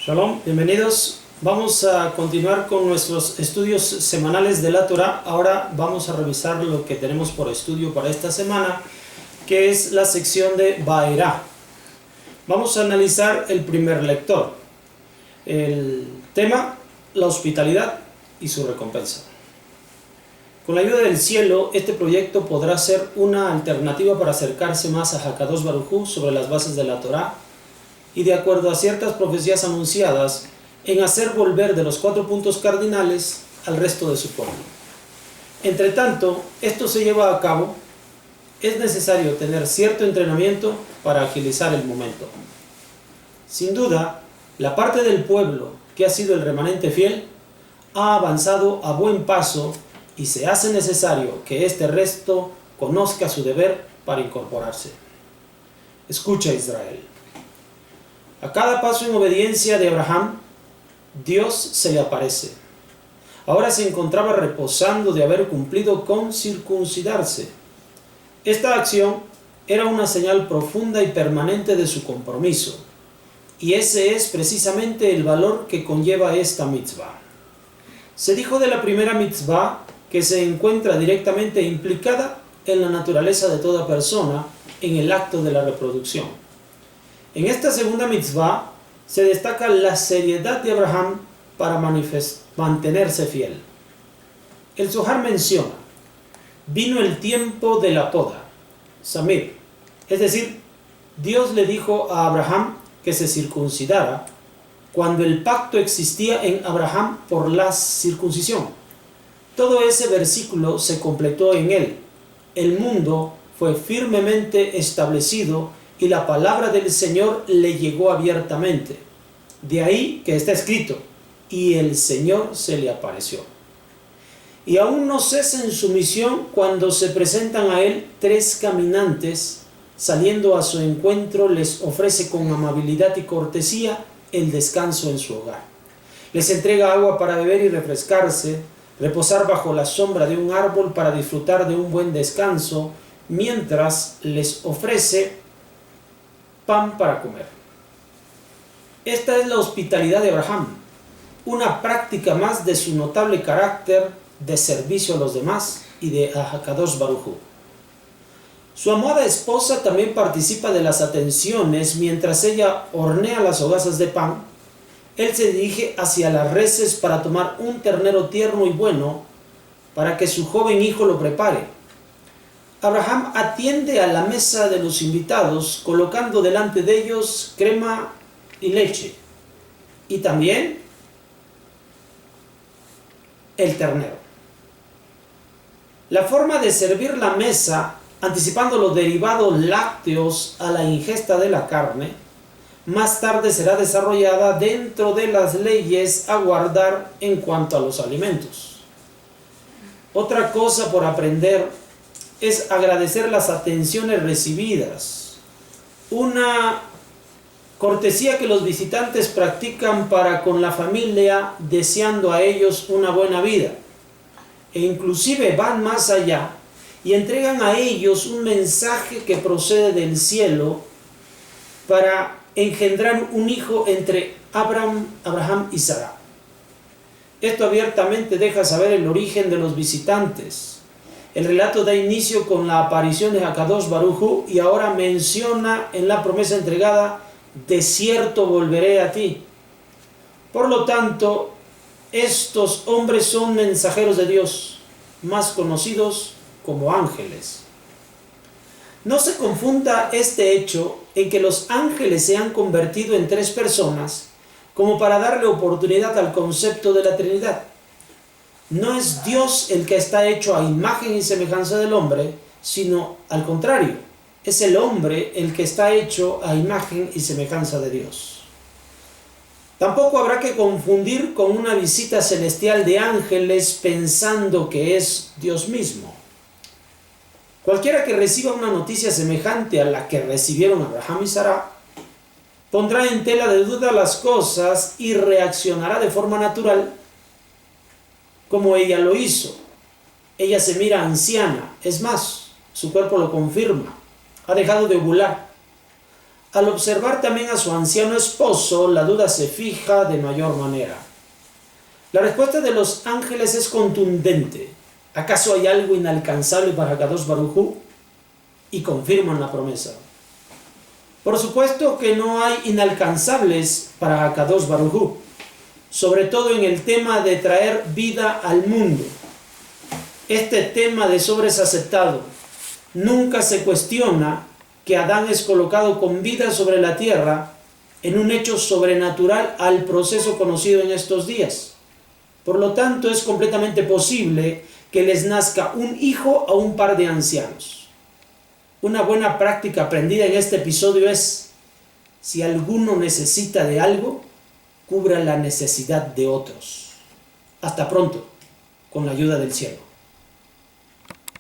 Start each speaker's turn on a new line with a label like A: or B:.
A: Shalom, bienvenidos. Vamos a continuar con nuestros estudios semanales de la Torah. Ahora vamos a revisar lo que tenemos por estudio para esta semana, que es la sección de Vaerá. Vamos a analizar el primer lector. El tema, la hospitalidad y su recompensa. Con la ayuda del cielo, este proyecto podrá ser una alternativa para acercarse más a Hakadosh Baruj Hu sobre las bases de la Torah y, de acuerdo a ciertas profecías anunciadas, en hacer volver de los 4 puntos cardinales al resto de su pueblo. Entre tanto, esto se lleva a cabo, es necesario tener cierto entrenamiento para agilizar el momento. Sin duda, la parte del pueblo que ha sido el remanente fiel ha avanzado a buen paso y se hace necesario que este resto conozca su deber para incorporarse. Escucha, Israel. A cada paso en obediencia de Abraham, Dios se le aparece. Ahora se encontraba reposando de haber cumplido con circuncidarse. Esta acción era una señal profunda y permanente de su compromiso, y ese es precisamente el valor que conlleva esta mitzvah. Se dijo de la primera mitzvah que se encuentra directamente implicada en la naturaleza de toda persona en el acto de la reproducción. En esta segunda mitzvah se destaca la seriedad de Abraham para mantenerse fiel. El Zohar menciona: vino el tiempo de la poda, Samir, es decir, Dios le dijo a Abraham que se circuncidara cuando el pacto existía en Abraham por la circuncisión. Todo ese versículo se completó en él. El mundo fue firmemente establecido y la palabra del Señor le llegó abiertamente. De ahí que está escrito: y el Señor se le apareció. Y aún no cesa en su misión cuando se presentan a él 3 caminantes. Saliendo a su encuentro, les ofrece con amabilidad y cortesía el descanso en su hogar. Les entrega agua para beber y refrescarse, reposar bajo la sombra de un árbol para disfrutar de un buen descanso, mientras les ofrece pan para comer. Esta es la hospitalidad de Abraham, una práctica más de su notable carácter de servicio a los demás y de Hakadosh Baruj Hu. Su amada esposa también participa de las atenciones mientras ella hornea las hogazas de pan. Él se dirige hacia las reses para tomar un ternero tierno y bueno para que su joven hijo lo prepare. Abraham atiende a la mesa de los invitados colocando delante de ellos crema y leche y también el ternero. La forma de servir la mesa, anticipando los derivados lácteos a la ingesta de la carne, más tarde será desarrollada dentro de las leyes a guardar en cuanto a los alimentos. Otra cosa por aprender es agradecer las atenciones recibidas, una cortesía que los visitantes practican para con la familia, deseando a ellos una buena vida, e inclusive van más allá y entregan a ellos un mensaje que procede del cielo para engendrar un hijo entre Abraham y Sara. Esto abiertamente deja saber el origen de los visitantes. El relato da inicio con la aparición de Hakadosh Baruj Hu y ahora menciona en la promesa entregada: de cierto volveré a ti. Por lo tanto, estos hombres son mensajeros de Dios, más conocidos como ángeles. No se confunda este hecho en que los ángeles se han convertido en 3 personas como para darle oportunidad al concepto de la Trinidad. No es Dios el que está hecho a imagen y semejanza del hombre, sino al contrario, es el hombre el que está hecho a imagen y semejanza de Dios. Tampoco habrá que confundir con una visita celestial de ángeles pensando que es Dios mismo. Cualquiera que reciba una noticia semejante a la que recibieron Abraham y Sara, pondrá en tela de duda las cosas y reaccionará de forma natural como ella lo hizo. Ella se mira anciana, es más, su cuerpo lo confirma, ha dejado de ovular. Al observar también a su anciano esposo, la duda se fija de mayor manera. La respuesta de los ángeles es contundente. ¿Acaso hay algo inalcanzable para Akadosh Baruj Hu? Y confirman la promesa. Por supuesto que no hay inalcanzables para Akadosh Baruj Hu, sobre todo en el tema de traer vida al mundo. Este tema de sobres aceptado. Nunca se cuestiona que Adán es colocado con vida sobre la tierra en un hecho sobrenatural al proceso conocido en estos días. Por lo tanto, es completamente posible que les nazca un hijo a un par de ancianos. Una buena práctica aprendida en este episodio es: si alguno necesita de algo, cubra la necesidad de otros. Hasta pronto, con la ayuda del cielo.